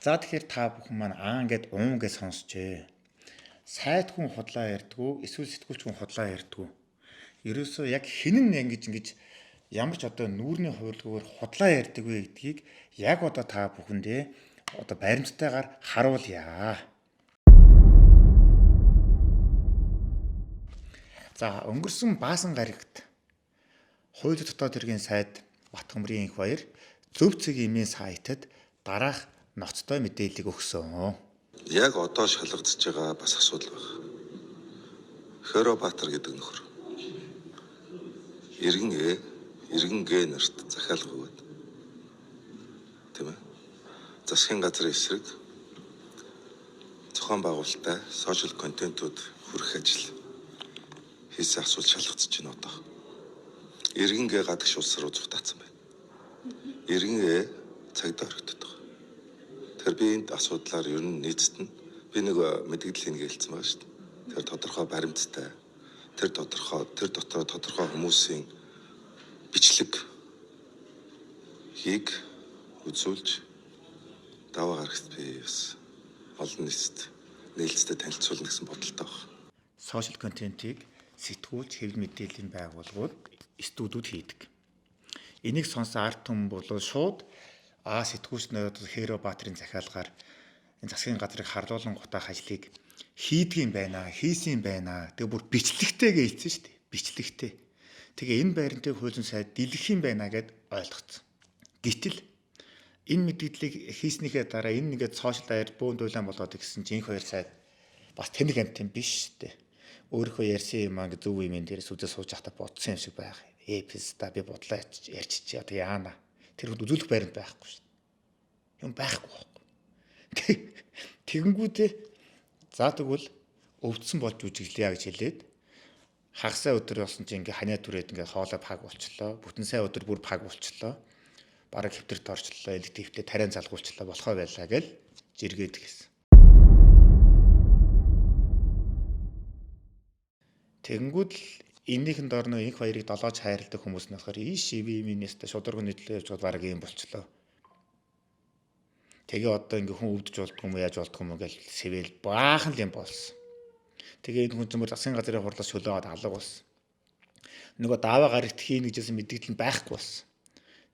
За тэгэхээр та бүхэн маань ингээд уун гэж сонсчээ. Сайд хүн худлаа ярьдгүй, эсвэл сэтгүүлч хүн худлаа ярьдгүй. Ерөөсөө яг хинэн ингэж ямар ч одоо нүүрний хувилгуугаар худлаа ярьдаг вэ гэдгийг яг одоо та бүхэндээ одоо баримттайгаар харуулъя. За өнгөрсөн Баасан гарагт хууль дотоод хэргийн сайд Батхамрын их баяр Зөв цэгийн сайтад дараах ноцтой мэдээллийг өгсөн. Яг одоо шалгагдж байгаа бас асуудал байна. Хөрөбаатар гэдэг нөхөр иргэн Г нарт захиалга өгөөд тийм ээ. Засгийн газрын эсрэг зохион байгуулалттай сошиал контентууд хүргэх ажил хийсэн асуудал шалгагдж байна одоо. Иргэн Г гадагш улс руу зүгтаацсан байна. Иргэн Г цагдаа орхидод байгаа. Тэгэхээр би энд асуудлаар ер нь нийцэд нь би нэг мэдээлэл хийнэ гэлцсэн байгаа шүү дээ. Тэр тодорхой баримттай тэр дотор тодорхой хүмүүсийн бичлэг хийг үзүүлж даваа гаргахт би бас олон нийтэд нээлттэй танилцуулна гэсэн бодолтой байна. Сошиал контентийг сэтгүүлч хэвлэл мэдээллийн байгууллагууд студиуд хийдэг. Энийг сонсон ард түмэн бол шууд сэтгүүлч нөрөд Хөрөбаатарын захиалгаар энэ засгийн газрыг харлуулан гутаах ажлыг хийдгийм байна, хийсэн байна. Тэгээ бүр бичлэгтэйгээ хэлсэн шүү дээ. Бичлэгтэй. Тэгээ энэ байрантайг хуулийн сайд дэлгэх юм байна гэд ойлгоцсон. Гэтэл энэ мэдээллийг хийснийхээ дараа энэ нэгэд сошиал даяар бөөндүүлэн болоод гэсэн чинь энэ хоёр сайд бас тэнэг амт юм биш шүү дээ. Өөрийнхөө ярьсан юм ингээ зөв юм дээрээс үзээ сууж захтаа бодсон юм шиг байх. Пста би бодлоо ярьчих одоо яана. Тэр хүнд үзүүлэх байранд байхгүй шүү дээ. Юм байхгүй байхгүй. Тэгэнгүүтээ за тэгвэл өвдсөн болж үжиглэе гэж хэлээд хагасаа өдөр болсон чинь ингээ ханиа түрээд ингээ хоолой паг болчлоо. Бүтэн сая өдөр бүр паг болчлоо. Бараг хэвтэрт орчлоо, элективтэй тариан залгуулчлаа болохоо байлаа гэл жиргээд гэсэн. Тэгэнгүүт л энийхэн дорно их баярыг долоож хайрладаг хүмүүс нь болохоор минист шударга нийтлээ явж бараг юм болчлоо. Тэгээ одоо ингээ хүн өвдөж болдгоо юм яаж болдгоо юм гэж сэвэл баахан л юм болсон. Тэгээ энэ хүн зөмөр засгийн газрын хурлаас шөлөөд алга болсон. Нөгөө дааваа гарагт хийнэ гэжсэн мэдээлэл нь байхгүй болсон.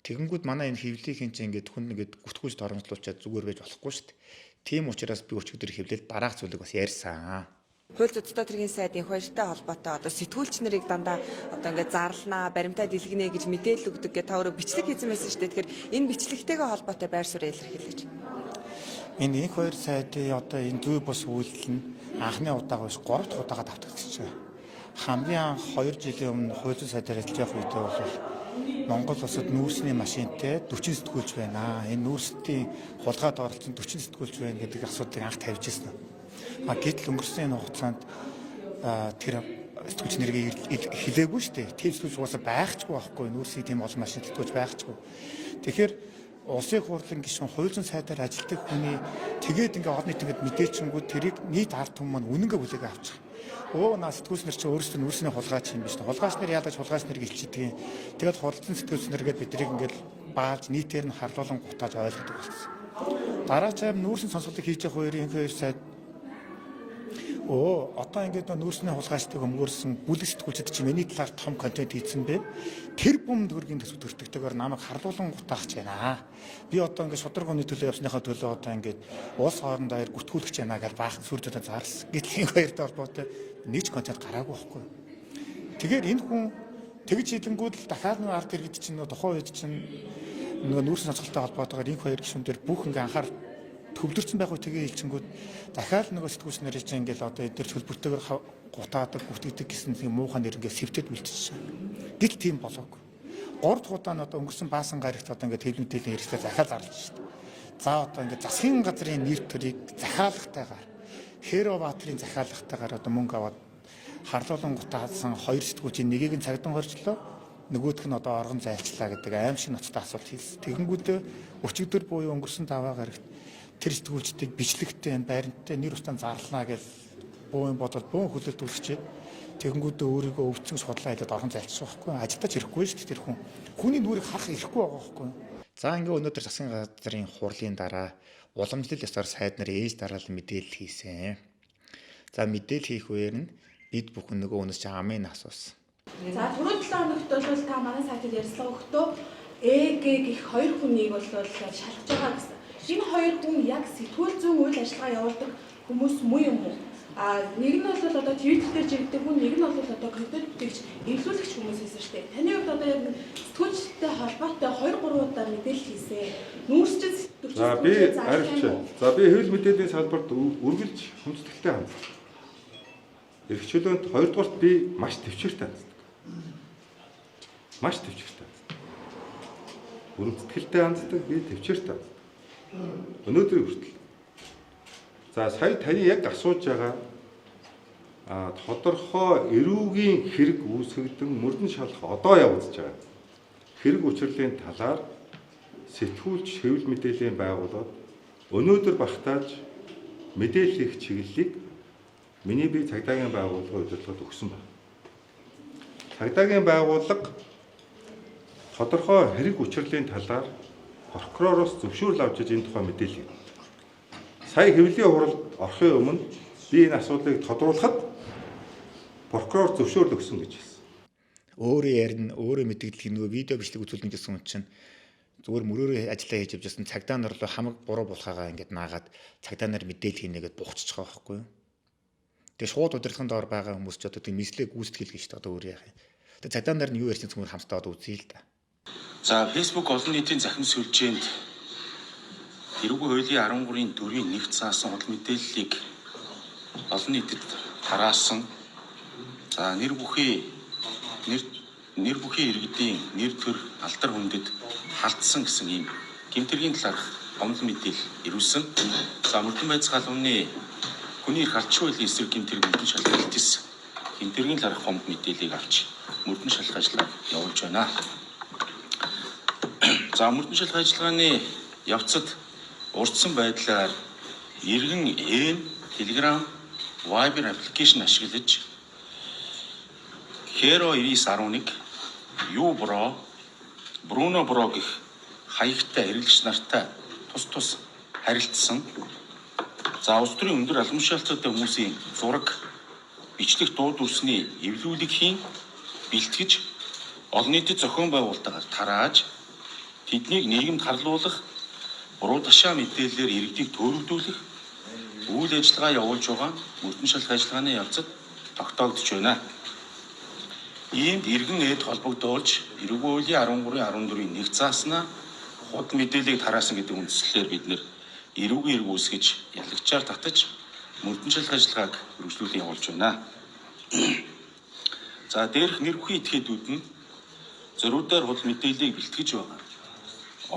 Тэгэнгүүт манай энэ хэвлэлийн чинь ингээд хүн ингээд гүтгүүлж торомжлуулчаад зүгээр байж болохгүй шүү дээ. Тийм учраас би өчигдөр хэвлэл дараах зүйлийг бас ярьсан. Хууль зүйн дотоод хэргийн сайдын хуультай холбоотой одоо сэтгүүлч нарыг дандаа одоо ингээд зарлнаа, баримтаа дэлгэнэ гэж мэдээлэл өгдөг гэж та өөрөө бичлэг хийсэн байсан шүү дээ. Тэгэхээр энэ бичлэгтэйгээ холбоотой байр суурь илэрхийлж. Энэ их хоёр сайдын одоо энэ зүй бус үйлдэл нь анхны удаага биш 3 дахь удаага давтагдчихж байгаа. Хамгийн анх 2 жилийн өмнө хууль зүйн сайдаар ажиллаж явах үедээ бол Монгол улсад нүүрсний машинтай 40 сэтгүүлч байна. Энэ нүүрсийн хулгайд оролцсон 40 сэтгүүлч байна гэдэг асуудлыг анх тавьж ирсэн. Гэтэл өнгөрсөн энэ хугацаанд тэр сэтгүүлч нэрийг хэлээгүй шүү дээ. Тэр сэтгүүлч уусаа байхчгүй байхгүй. Нүүрсийн тийм олон машин сэтгүүлч байхчгүй. Тэгэхээр улсын хурлын гишүүн хууль зүйн сайдаар ажилладаг хүний тэгээд ингээ олон нийт ингээд мэдээчингүүд тэрийг нийт ард түмэн маань үнэнгээ бүлээг авчих. Сэтгүүлч нар чинь өөрсдөө нүүрсний хулгайч юм биш. Хулгайч нар яагаад хулгайч нарыг илчилдэг юм. Тэгээд худалдан сэтгүүлч наргээд бидрийг ингээд бааж нийтээр нь харлуулан гутааж ойлгодог болсон. Дараачаар нүүрсний сонсголтыг хийж явах хоёрын хоёр сайд одоо ингээд нүүрсний хулгайчдыг өмгөөрсөн бүлэг сэтгүүлчид чи миний талаар том контент хийсэн бэ. Тэр бум төгрөгийн төсөв төртөгтэйгээр намайг харлуулан гутаахч байна. Би одоо ингээд шударгууны төлөө явсныхаа төлөө одоо ингээд улс хооронд даяар гүтгүүлэх гэж байна гэж баахан сүрдэд зарлсан. Гэтэл энэ хоёртой холбоотой нэг ч контент гараагүй байхгүй. Тэгэхээр энэ хүн тэгж хийдэнгүүд л дахиад нэг ард иргэд чинь тухайн үед чинь нүүрсний сонсголттой холбоотойгоор энэ хоёр гишүүн дээр бүх ингээд анхаар төвлөрсөн байх үе тэгээ хэлчингүүд дахиад нөгөө сэтгүүлч нарыг чинь ингээл одоо эдгээр төлбөртэйгээр гутаадаг гүтгэдэг гэсэн тийм муухай нэр ингээд сэвтэд үлдчихсэн. Гэтэл тийм болоогүй. 3 дахь удаа нь одоо өнгөрсөн Баасан гарагт одоо ингээд хэлмэдлийн хэрэгсээ захиал зарлж шүү дээ. За одоо ингээд засгийн газрын нэр төрийг захиалгатайгаар Хөрөбаатарын захиалгатайгаар одоо мөнгө аваад харлуулан гутаасан 2 сэтгүүлчийн нэгийг нь цагдан хорчлоо. Нөгөөх нь одоо оргон зайлчлаа гэдэг аимшиг ноцтой асуулт хийсэн. Тэгэнгүүтээ өчигдөр буюу өнгөрсөн даваа гарагт тэр сэтгүүлчдийг бичлэгтэй байранттай нэр устан зарлана гэж бөөн бодоод бөөн хүлээлт үлчээд тэгэнгүүтээ өөрийгөө өвцөн судлаа хэлээд орхон зайлчих байхгүй. Ажилдаж ирэхгүй шүү дээ тэр хүн. Хүний нүрийг харах ирэхгүй байгаа байхгүй. За ингээ өнөөдөр засгийн газрын хурлын дараа уламжлал ёсоор сайд нар ээж дараалал мэдээлэл хийсэн. За мэдээлэл хийх үеэр нь бид бүхэн нөгөө үнэс чи амын асуусан. За түрүү 7 хоногт бол та манай сайтад ярилцлага өгтөө ЭГ гэх хоёр хүнийг бол шалгаж байгаа гэсэн. Энэ хоёр хүн яг сэтгүүл зүйн үйл ажиллагаа явуулдаг хүмүүс муу юм уу? Нэг нь бол одоо Twitter дээр жигдэг хүн, нэг нь бол одоо контент битгэгч, эвлүүлэгч хүмүүс байсан шүү дээ. Таны хувьд одоо яг сэтгүүлчтэй холбоотой 2-3 удаа мэдээлэл хийсэн. Нүүрсчил сэтгүүлч. За би арилчаа. За би хэвлэл мэдээллийн салбарт үргэлж хүндэтгэлтэй ханддаг. Эрхчлөөнд хоёрдугаарт би маш төвчээртэй ханддаг. Маш төвчээртэй ханддаг. Хүндэтгэлтэй ханддаг, би төвчээртэй ханддаг. Өнөөдрийн хүртэл. За сая таны яг асууж байгаа тодорхой эрүүгийн хэрэг үүсгэгдэн мөрдөн шалах одоо явагдаж байгаа хэрэг учрлын талаар сэтгүүлч хэвлэл мэдээллийн байгууллагад өнөөдөр багтааж мэдээлэл хийх чиглэлийг миний бие цагдаагийн байгууллагын удирдлагад өгсөн байна. Цагдаагийн байгууллага тодорхой хэрэг учрлын талаар прокуророос зөвшөөрөл авч энэ тухай мэдээлэл өгсөн. Сая хэвлэлийн хурал орохын өмнө би энэ асуудлыг тодруулахад прокурор зөвшөөрөл өгсөн гэж хэлсэн. Өөрөө ярина, өөрөө мэдээлэл нөгөө видео бичлэг үзүүлнэ гэсэн хүн чинь зүгээр мөрөөрөө ажиллаа хийж явжсэн цагдаа нар руу хамаг буруу булхаагаа ингээд наагаад цагдаа нар мэдээлэл хийнэгээд бухчихж байгаа байхгүй юу? Тэгээ шууд удирдлагын доор байгаа хүмүүс ч одоо тийм мэдлэг гүйцэтгэл гэж одоо өөр яах юм. Тэгээ цагдаа нар нь юу ярьсан цөмөр хамтдаа одоо үзье л да. За Facebook олон нийтийн захин сүлжээнд тэрүүгийн хуулийн 13-ийн 4-ийн 1 заасан худал мэдээллийг олон нийтэд тараасан. За нэр бүхий иргэдийн нэр төр алдар хүндэд халдсан гэсэн ийм гэмтэргийн талаарх гомдол мэдээлэл ирүүлсэн. За мөрдөн байцаах албаны хүний эрх алчгүй байдлын эсрэг гэмтэрэг мөрдөн шалгалт хийсэн. Гэмтэргийн талаарх гомдол мэдээллийг авч мөрдөн шалгах ажиллагааг явуулж байна. За мөрдөн шалгах ажиллагааны явцад урдсан байдлаар иргэн Telegram, Viber аппликейшн ашиглаж Hero 9911, Юбро, Bruno Bro гэх хаягтай хэрэглэгч нартай тус харилцсан. За улс төрийн өндөр албан тушаалттай хүмүүсийн зураг, бичлэг дууд дүрсний эвлүүлэгхийн бэлтгэж олон нийтэд зохион байгуулалтаар тарааж тэднийг нийгэмд харлуулах, буруу ташаа мэдээллээр иргэдийг төөрөгдүүлэх үйл ажиллагаа явуулж байгаа мөрдөн шалгах ажиллагааны явцад тогтоогдож байна. Иймд иргэн эд холбогдуулж эрүүгийн хуулийн 13-ийн 14-ийн 1 зааснаа худал мэдээллийг тараасан гэдэг үндслээр бид нэр эрүүгийн эрг үүсгэж ялагчаар татаж мөрдөн шалгах ажиллагааг үргэлжлүүлэн явуулж байна. За дээрх нэр бүхий этгээдүүд нь зориудаар худал мэдээллийг бэлтгэж байгаа.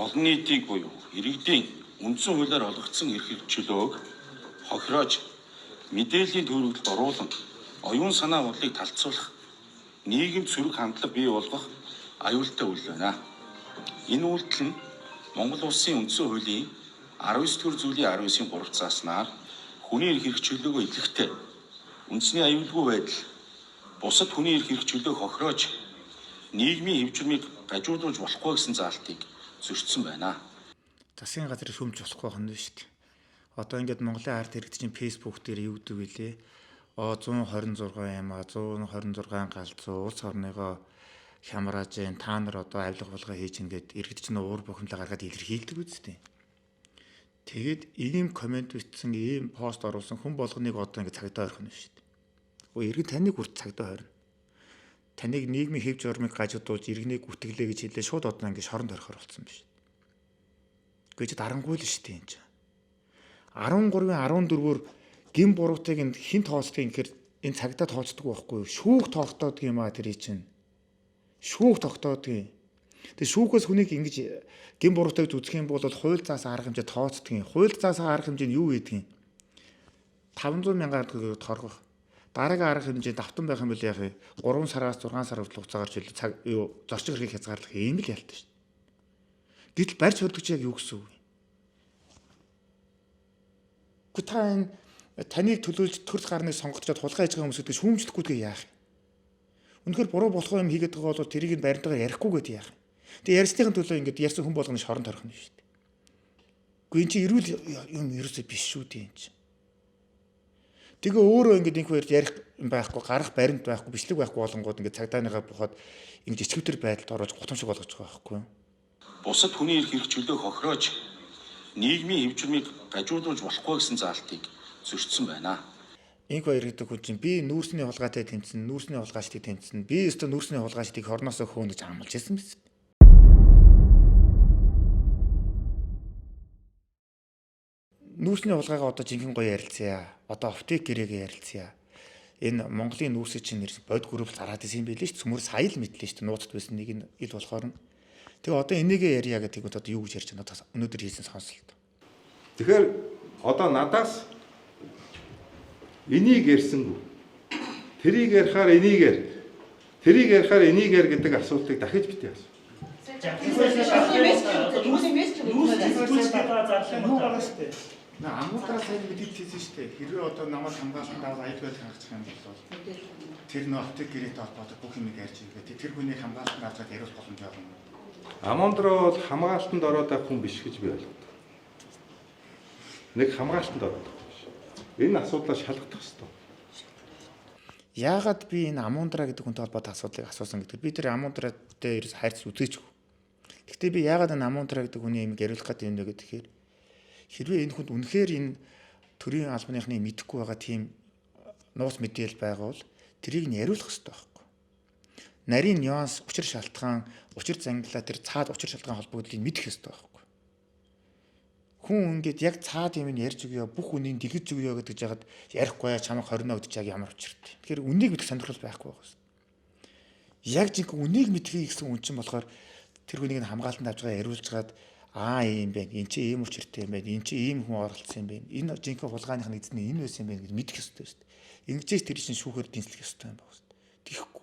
Олон нийтийг буюу иргэдийн үндсэн хуулиар олгогдсон эрх чөлөөг хохироож мэдээллийн төрөлд оруулан оюун санаа бодлыг талцуулах нийгэмд сөрөг хандлага бий болгох аюултай үйл байна. Энэ үйлдэл нь Монгол улсын үндсэн хуулийн 19-р зүйлийн 19-ийн 3 зааснаар хүний эрх чөлөөгөө илэрхтэй үндэсний аюулгүй байдал бусад хүний эрх чөлөөг хохироож нийгмийн хэв журмыг гажуудуулж болохгүй гэсэн заалтыг зөрчсөн байна. Засгийн газар шүүмж болохгүй байна шүү дээ. Одоо ингээд Монголын ард иргэд чинь Facebook дээр юу гэдэг вүлээ? 126 юм а 126 галзуу улс орныгоо хямрааж जैन та нар одоо авилга болгоо хийж ингээд иргэд чинь уур бухимлаа гаргаад илэрхийлдэг үстэй. Тэгээд ийм комент бичсэн, ийм пост оруулсан хүн болгоныг одоо ингээд цагдаа орхино шүү дээ. Өө иргэд таныг хүрт цагдаа хорно. Таныг нийгмийн хэв журмыг гажуудуулж иргэнийг гүтгэлээ гэж хэлээ шууд одоо ингээд шоронд орхоор болсон биш. Гэхдээ дарангуй л шүү дээ энэ чинь. 13-ийн 14-өөр гин буруутыг энд хин тооцдгийг гэхээр энэ цагдаа тооцдог байхгүй юу? Шүүх тогтоодог юм а тэр чинь. Шүүх тогтоодог юм. Тэгээ шүүхээс хүнийг ингэж гин буруутыг үзэх юм бол хууль заасан арга хэмжээ тооцдог юм. Хууль заасан арга хэмжээ нь юу гэдэг юм? 500 мянган төгрөг торгох. Дараагийн арга хэмжээ давтан байх юм бол яах вэ? 3 сараас 6 сар хүртэл хугацаагаар жил зорчих хэргийг хязгаарлах юм л ялтай шүү дээ. Гэтэл барьж хөдөлгч яг юу гэсэн үг вэ? Гүтайн таныг төлөөлж төрөл гарныг сонгогдоод хулгай хийж байгаа хүмүүсүүдийг шүүмжлэхгүйгээ яах юм? Үнэхээр буруу болохоо юм хийгээд байгаа бол тэрийг баримтаагаар ярихгүй гээд яах юм? Тэгээ ярьсныхын төлөө ингээд ярьсан хүн болгоны шоронд орхино шүү дээ. Гэхдээ эн чинь эрүүл юм ерөөсөө биш шүү дээ энэ чинь. Тэгээ өөрөө ингээд инх баярд ярих байхгүй, гарах баримт байхгүй, бичлэг байхгүй болонгууд ингээд цагдааныгаа бухад ингэж ичгвтер байдалд орож гутамшиг болгож байгаа байхгүй юу? Бусад хүний эрх чөлөөг хохироож нийгмийн хэвжмийг гажуудуулж болохгүй гэсэн заалтыг зөрчсөн байна. Инх баяр гэдэг хүн чинь би нүүрсний хулгайтай тэмцэн, нүүрсний хулгайчдыг тэмцэн, би өөртөө нүүрсний хулгайчдыг хорноосоо хөөн гэж амлаж ирсэн биз. Нүүрсний хулгайгаа одоо жинхэнэ гоё ярилцъя. Одоо оптик гэрээгээ ярилцъя. Энэ Монголын нүүрсийг чинь бод групп зараад исэн юм билээ шүү дээ. Цөмөр сая л мэдлээ шүү дээ. Нууцд байсан нэг нь ил болохоор нь. Тэгээ одоо энийгээ ярья гэдэг нь одоо юу гэж ярьж байна? Өнөөдөр хийсэн сонголт. Тэгэхээр одоо надаас энийг ярьсангүй. Тэрийг ярихаар энийг яар. Тэрийг ярихаар энийг яар гэдэг асуултыг дахиж битгий асуу. Амгуултраа сайн мэдээд хийсэн шүү дээ. Хэрвээ одоо намайг хамгаалалтанд аваад аюулгүй хангах юм бол тэр нөө оптик гэрээтэй холбоотой бүх юм ярьж байгаа. Тэр хүний хамгаалтанд аваад яриулах боломж байгаа юм. Амондроо бол хамгаалтанд ороод байх хүн биш гэж би ойлгодог. Нэг хамгаалтанд ороод байх биш. Энэ асуудлаа шалгах хэрэгтэй. Яагаад би энэ Амундраа гэдэг хүнтэй холбоотой асуудлыг асуусан гэдэг. Би тэр Амундраатай ерөөс хайрц үзээчгүй. Гэхдээ би яагаад энэ Амундраа гэдэг хүний юм яриулах гэдэг юм бэ гэхээр хэрвээ энэ хүнд үнэхээр энэ төрийн албаныхны мэдэхгүй байгаа тийм нууц мэдээлэл байгаа бол тэрийг нь яриулах хэрэгтэй байхгүй. Нарийн нюанс, учир шалтгаан, учир зангилаа тэр цаад учир шалтгаан холбогдлыг мэдэх хэрэгтэй байхгүй. Хүн ингээд яг цаад юм ярьж өгөө, бүх үнийг дэлгэж өгөө гэдэг жагаад ярихгүй чамайг 20 өдөж яг ямар учиртай. Тэгэхээр үнийг мэдэх сонирхол байхгүй байгаа юм. Яг жинхэнэ үнийг мэдхий гэсэн үн чинь болохоор тэр хүнийг нь хамгаалтанд авч байгаа яриулж гаад ийм байна. Энд чи ийм учиртай юм байна. Энд чи ийм хүн оролцсон юм байна. Энэ жинхэнэ хулгайных нь эзэн энэ байсан юм байна гэж мэдэх ёстой шүү дээ. Ингэж тэр чинь шүүхээр дэнслэх ёстой юм байна шүү дээ. Тэхгүй.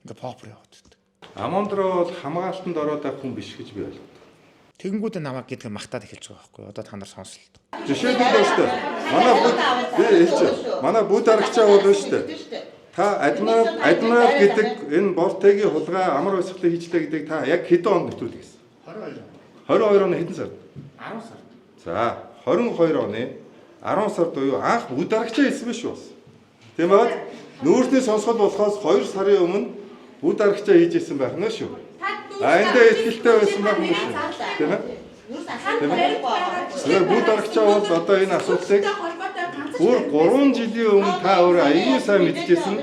Ингээ попер яваад байдаг. Амондроо бол хамгаалтанд ороод байх хүн биш гэж би ойлгодог. Тэгэнгүүт намайг гэдэг махтаад эхэлж байгаа байхгүй. Одоо та нар сонсолт. Жишээлбэл шүү дээ. Манай бүд аргачлаа бол шүү дээ. Та адмирал гэдэг энэ Бортегийн хулгай амар өсгөлөө хийжлээ гэдэг та яг хэдэн онд нэвтрүүлэх гэсэн? 22 оны хэдэн сард? 10 сард. За 22 оны 10 сард буюу анх бүд аргачлаа хэлсэн биш үү? Тийм баад нүүрсний сонсгол болохоос 2 сарын өмнө бүд аргачлаа хийж ирсэн байх нь шүү. Эндээ ихтэй байсан байх юм шүү. Тийм ээ? Тэгэхээр бүд аргачлаа бол одоо энэ асуудлыг бүр 3 жилийн өмнө та өөрөө аягүй сайн мэдчихсэн.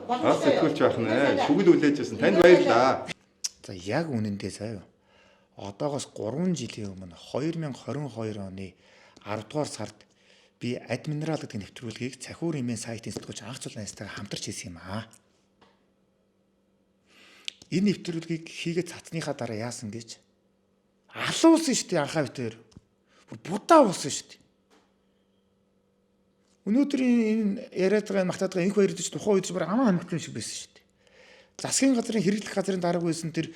Бас сэтгүүлч байх нэ. Шүгэл үлээж ирсэн. Танд баярлалаа. За яг үнэндээ заяа. Одоогоос 3 жилийн өмнө 2022 оны 10 дугаар сард би админерал гэдэг нэвтрүүлгийг Цахиур эмийн сайтын сэтгүүлч анх цул найзтайгаа хамтарч хийсэн юм аа. Энэ нэвтрүүлгийг хийгээд цацныхаа дараа яасан гэж алуулсан шүү дээ анхаа битээр. Будаа болсон шүү дээ. Өнөөдөр энэ яриад байгаа магтаад байгаа инх баяр гэж тухайн үед ч амар хамгаалсан шиг байсан шүү дээ. Засгийн газрын хэрэглэх газрын дарга байсан тэр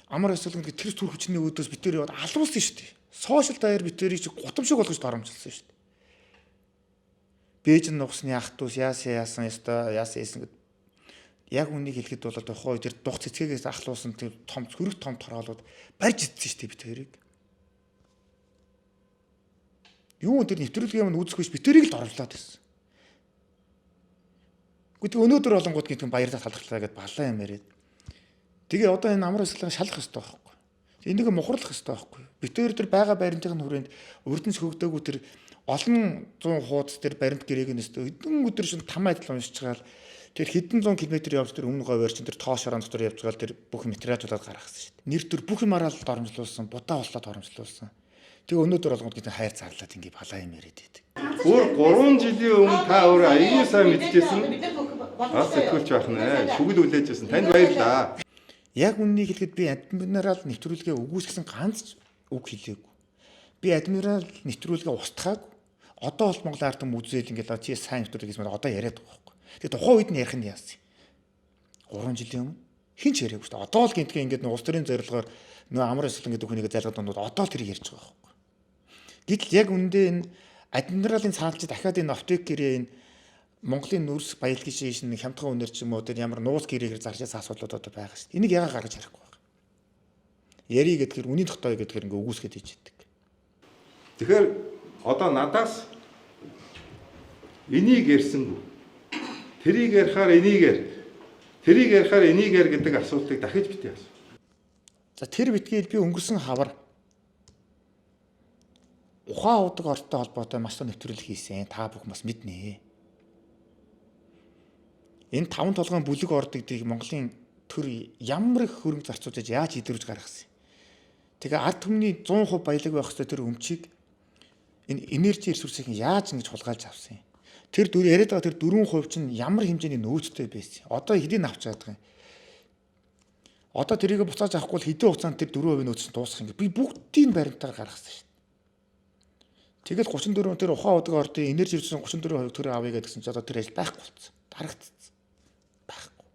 амар өсөлгөн тэр түр хүчний өөдөөс битээр яваад алуулсан шүү дээ. Сошиал даяар битээрийг чи гутамшиг болгож доромжилсан шүү дээ. Бээжин нугсны ах トゥ ус яасан гэдэг. Яг үнийг хэлэхэд бол тухайн үед тэр дух цэцгээс ахлуулсан тэр том хөрөг том тороолууд барьж идсэн шүү дээ битээрийг. Юу тэр нэвтрүүлгийн өмнө үзэхгүй ш битээрийг л доромжлоод байсан. Гэхдээ өнөөдөр болонгууд гэдэг баярлалаа талхарлаа гэдээ балаа юм яриад. Тэгээ одоо энэ амар өсөлтөнд шалах ёстой байхгүй. Энийг мухарлах ёстой байхгүй. Битээр тэр байгаа баримтын хүрээнд өрдөнс хөгдөөгүй тэр олон 100 хуудас тэр баримт гэрээг нь өстой. Эдэн өдөр шин там адил уншиж байгаа л тэр хэдэн 100 км явж тэр өмнө говьор чин тэр тоошорон дотор явж байгаа тэр бүх материалуудад гаргасан шүү дээ. Нэр төр бүх юмараа л доромжлуулсан, будаа болоод доромжлуулсан. Тэгээ өнөөдөр болгоод гэдэг хайр зарлаад ингээ балаа юм яриад байдаг. Бүр 3 жилийн өмнө та өөрөө аягүй сайн мэдчихсэн. Бас сэтгүүлч байх нэ. Шүгэл үлээж ирсэн. Танд баярлалаа. Яг үннийг хэлэхэд би адмирал нэвтрүүлгээ өгүүлсэн ганц үг хэлээгүй. Би адмирал нэвтрүүлгээ устгаагүй. Одоо бол Монголын ард түмэн үзэл ингээл чи сайн нэвтрүүлэг гэсэн одоо яриад байгаа байхгүй. Тэгээ тухайн үед нь ярих нь яасан. 3 жилийн өмнө хин ч яриаггүй шүү дээ. Одоо л гинтгээ ингээд улс төрийн зорилгоор нөө амар өсөлтөн гэдэг хүнийг зайлгаад дундууд одоо л тэрийг ярьж байгаа байхгүй. Гэтэл яг үндэ энэ адмиралын цаалж дахиад энэ оптик гэрээ энэ Монголын нүүрс баялагын шин хямдхан үнэр ч юм уу тэр ямар нууц гэрээгээр зарчсан асуудлууд одоо байгаа шүү дээ. Энийг яагаад гаргаж ярихгүй байна. Яри гэдгээр үнийн тогтоё гэдгээр ингээ өгөөсгöd хийж идэг. Тэгэхээр одоо надаас энийг ярьсангүй. Тэрийг ярихаар энийгээр, тэрийг ярихаар энийгээр гэдэг асуултыг дахиж битгий асуу. За тэр битгийд би өнгөрсөн хавар ухаан удаг ортой холбоотой маш том нэвтрүүлэг хийсэн. Та бүхэн бас мэднэ. Энэ 5 толгойн бүлэг орд гэдгийг Монголын төр ямар их хөрөнгө зарцуулж яаж идэрвж гаргасан юм. Тэгээ ард түмний 100% баялаг байх ёстой тэр өмчийг энэ энержи ресурсыг яаж ингэж хулгайлж авсан юм. Тэр яриад байгаа тэр 4% чинь ямар хэмжээний нөөцтэй байсан. Одоо хэдийн авч чадах юм. Одоо тэрийг буцааж авахгүй бол хэдэн хугацаанд тэр 4% нөөц нь дуусах юм. Би бүгдийг баримтаар гаргасан шүү дээ. Тэгэл 34 тэр ухаан удаг ордын энержи ресурсын 34% төр авъя гэдгсэн чинь одоо тэр ажил байхгүй болцсон. Дарагдсан. Байхгүй.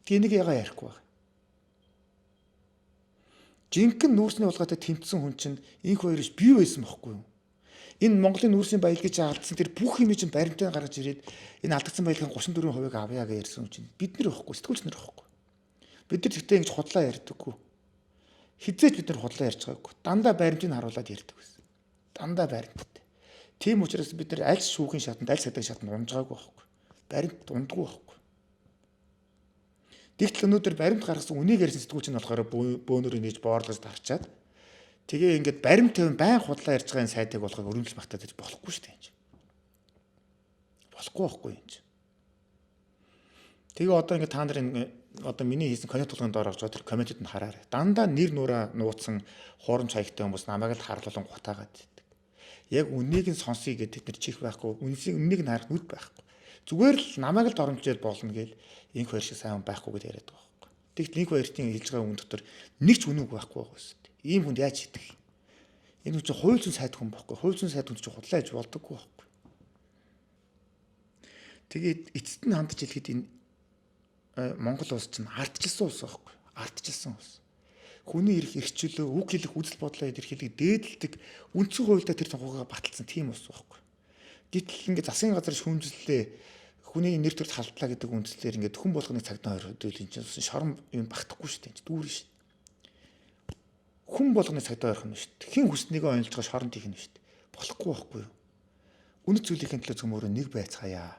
Тэнийг ягаа ярихгүй байна. Жинхэнэ нүүрсний улгаатай тэмцсэн хүн чинь инх хоёроос бий байсан бохгүй юу? Энэ Монголын нүүрсийн баялаг гэж алдсан тэр бүх юм чинь баримтаар гаргаж ирээд энэ алдагдсан баялагын 34% авъя гэж ярьсан хүн чинь бид нар байхгүй, сэтгүүлч нар байхгүй. Бид нар тэгтээ ингэж худлаа ярьдаггүй. Хизээч бид нар худлаа ярьж байгаагүй. Дандаа баримтыг харуулад ярьдаг байсан. Дандаа баримттай. Тийм учраас бид нар аль шүүхийн шатанд, аль садаг шатанд унжгаагүй байхгүй. Баримт ундгүй байхгүй. Тэгтэл өнөөдөр баримт гаргасан үнийг ярьсан сэтгүүлч нь болохоор бөөнөр нээж боорлож дарчаад тэгээ ингээд баримт тавин байн худлаа ярьж байгаа сайдыг болохыг өрөмжл магтаад байж болохгүй шүү дээ. Болохгүй байхгүй юм чи. Тэгээ одоо ингээд та нарын одоо миний хийсэн коммент тулгын доор орж байгаа тэр комментүүд нь хараарай. Дандаа нэр нураа нууцсан хуурамч хаягтай хүмүүс намайг л харлуулан гутаагаад байдаг. Яг үнийг нь сонсъё гэдэг бид нар чих байхгүй. Үнийг нь харах нүд байхгүй. Зүгээр л намайг л доромжлол болно гээл инх хоёр шиг сайн байхгүй гэж яриад байгаа байхгүй. Тэгтэл инх хоёртын хэлж байгаа хүн дотор нэг ч үнэг байхгүй байгаа шүү дээ. Ийм хүнд яаж хийдэг юм? Энэ хүн чинь хууль зүйн сайд хүн байхгүй. Хууль зүйн сайд хүн чинь худлааж болдоггүй байхгүй. Тэгээд эцэст нь хандж хэлэхэд энэ Монгол улс чинь ардчилсан улс байхгүй. Ардчилсан улс. Хүний эрх эрхчлөө, үг хэлэх үзэл бодлоо илэрхийлэх дээдэлдэг үндсэн хуультай тэр цонхоогоо баталсан тийм улс байхгүй. Гэтэл ингээд засгийн газар шүүмжлэлээ хүний нэр төрөлд халдлаа гэдэг үндслээр ингээд хүн болгоны цагдаа хоёрын чинь шорон юм багтахгүй шүү дээ. Дүүрэн шүү дээ. Хүн болгоны цагдаа ойрхон шүү дээ. Хин хүснийгөө онилж байгаа шоронд хийх нь шүү дээ. Болохгүй байхгүй юу? Үнэт зүйлийн төлөө зөвмөр нэг байцгаая.